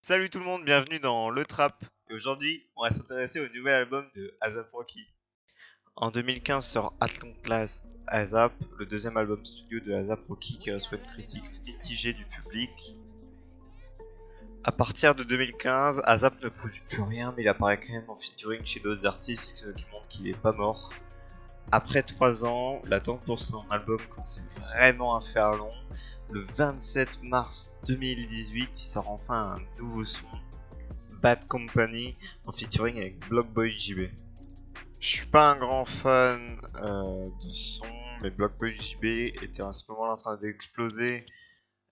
Salut tout le monde, bienvenue dans Le Trap. Et aujourd'hui, on va s'intéresser au nouvel album de A$AP Rocky. En 2015 sort At Long Last A$AP, le deuxième album studio de A$AP Rocky qui reçoit une critique mitigée du public. À partir de 2015, A$AP ne produit plus rien, mais il apparaît quand même en featuring chez d'autres artistes, ce qui montre qu'il est pas mort. Après 3 ans, l'attente pour son album commençait vraiment à faire long. Le 27 mars 2018, il sort enfin un nouveau son, Bad Company, en featuring avec Blockboy JB. Je suis pas un grand fan du son, mais Blockboy JB était à ce moment-là en train d'exploser.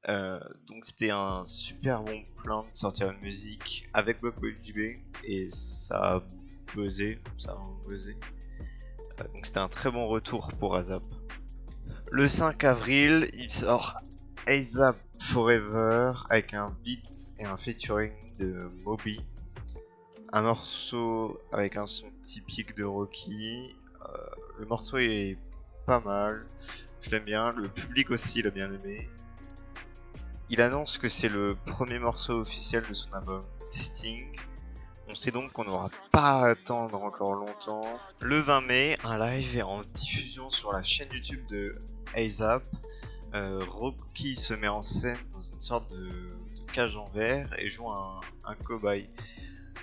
Donc c'était un super bon plan de sortir une musique avec Blockboy JB et ça a buzzé, donc c'était un très bon retour pour A$AP. Le 5 avril, il sort A$AP Forever avec un beat et un featuring de Moby. Un morceau avec un son typique de Rocky. Le morceau est pas mal, je l'aime bien, le public aussi l'a bien aimé. Il annonce que c'est le premier morceau officiel de son album Testing. On sait donc qu'on n'aura pas à attendre encore longtemps. Le 20 mai, un live est en diffusion sur la chaîne YouTube de A$AP. Rocky se met en scène dans une sorte de cage en verre et joue un cobaye.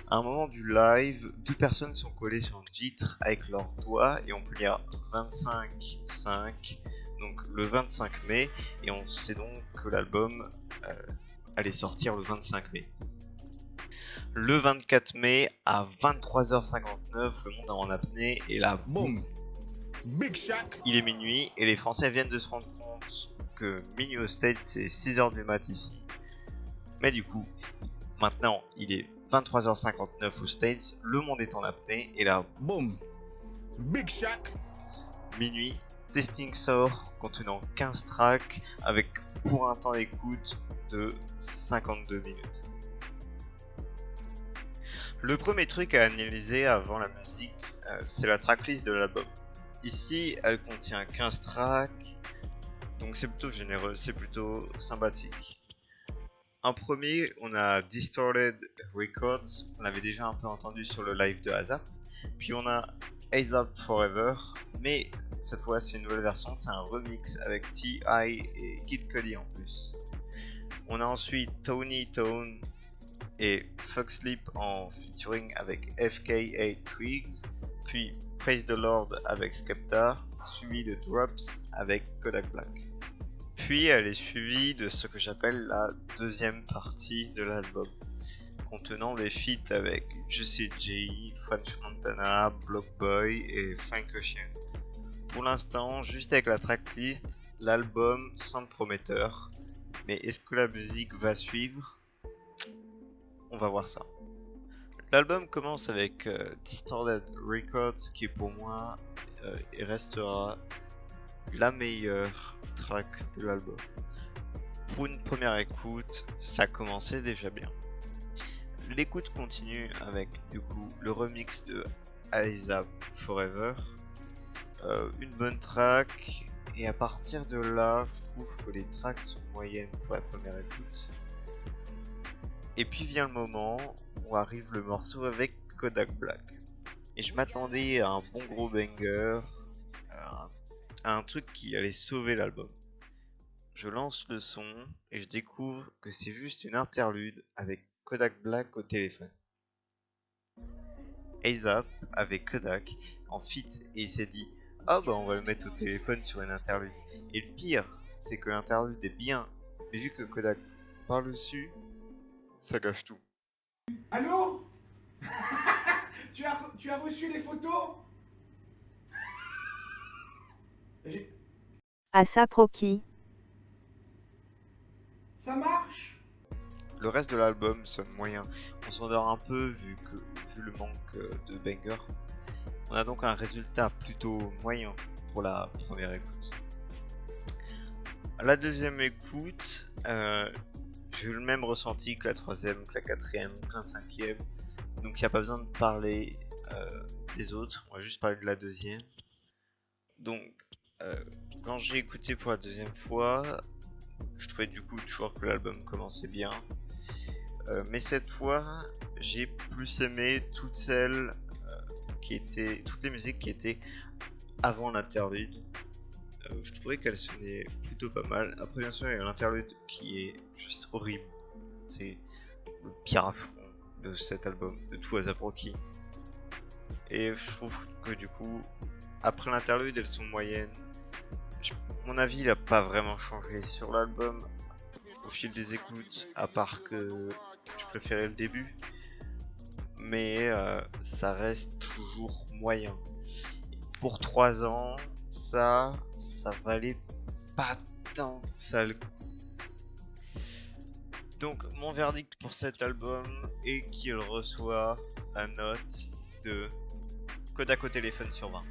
À un moment du live, deux personnes sont collées sur une vitre avec leurs doigts et on peut lire 25-5, donc le 25 mai, et on sait donc que l'album allait sortir le 25 mai. Le 24 mai à 23h59, le monde est en apnée et là, boum, Big Shaq. Il est minuit et les Français viennent de se rendre compte que minuit au States c'est 6h du mat ici. Mais du coup, maintenant il est 23h59 aux States, le monde est en apnée et là, Boom. Big Shaq. minuit, Testing sort contenant 15 tracks avec pour un temps d'écoute de 52 minutes. Le premier truc à analyser avant la musique, c'est la tracklist de l'album. Ici, elle contient 15 tracks, donc c'est plutôt généreux, c'est plutôt sympathique. En premier, on a Distorted Records, on avait déjà un peu entendu sur le live de A$AP. Puis on a A$AP Forever, mais cette fois c'est une nouvelle version, c'est un remix avec T.I. et Kid Cudi en plus. On a ensuite Tony Tone et Fuck Sleep en featuring avec FKA Twigs, puis Praise the Lord avec Skepta, suivi de Drops avec Kodak Black. Puis elle est suivie de ce que j'appelle la deuxième partie de l'album, contenant des feats avec Juicy J, French Montana, Blockboy et Frank Ocean. Pour l'instant, juste avec la tracklist, l'album semble prometteur, mais est-ce que la musique va suivre? On va voir ça. L'album commence avec Distorted Records qui pour moi et restera la meilleure track de l'album. Pour une première écoute, ça commençait déjà bien. L'écoute continue avec du coup le remix de A$AP Forever, une bonne track, et à partir de là, je trouve que les tracks sont moyennes pour la première écoute. Et puis vient le moment où arrive le morceau avec Kodak Black. Et je m'attendais à un bon gros banger, à un truc qui allait sauver l'album. Je lance le son et je découvre que c'est juste une interlude avec Kodak Black au téléphone. A$AP avec Kodak en feat et il s'est dit ah bah on va le mettre au téléphone sur une interlude. Et le pire, c'est que l'interlude est bien, mais vu que Kodak parle dessus, ça gâche tout. Allô? Tu as reçu les photos? A$AP Rocky. Ça marche? Le reste de l'album sonne moyen. On s'endort un peu vu le manque de banger. On a donc un résultat plutôt moyen pour la première écoute. À la deuxième écoute, j'ai eu le même ressenti que la troisième, que la quatrième, que la cinquième. Donc il n'y a pas besoin de parler des autres, on va juste parler de la deuxième. Donc quand j'ai écouté pour la deuxième fois, je trouvais du coup toujours que l'album commençait bien. Mais cette fois, j'ai plus aimé toutes celles toutes les musiques qui étaient avant l'interlude. Je trouvais qu'elles sonnaient plutôt pas mal. Après, bien sûr, il y a l'interlude qui est juste horrible. C'est le pire affront de cet album, de tout A$AP Rocky. Et je trouve que du coup, après l'interlude, elles sont moyennes. Mon avis, il a pas vraiment changé sur l'album au fil des écoutes, à part que je préférais le début. Mais ça reste toujours moyen. Pour 3 ans, ça valait pas tant que ça le coup. Donc mon verdict pour cet album est qu'il reçoit la note de Kodak au téléphone sur 20.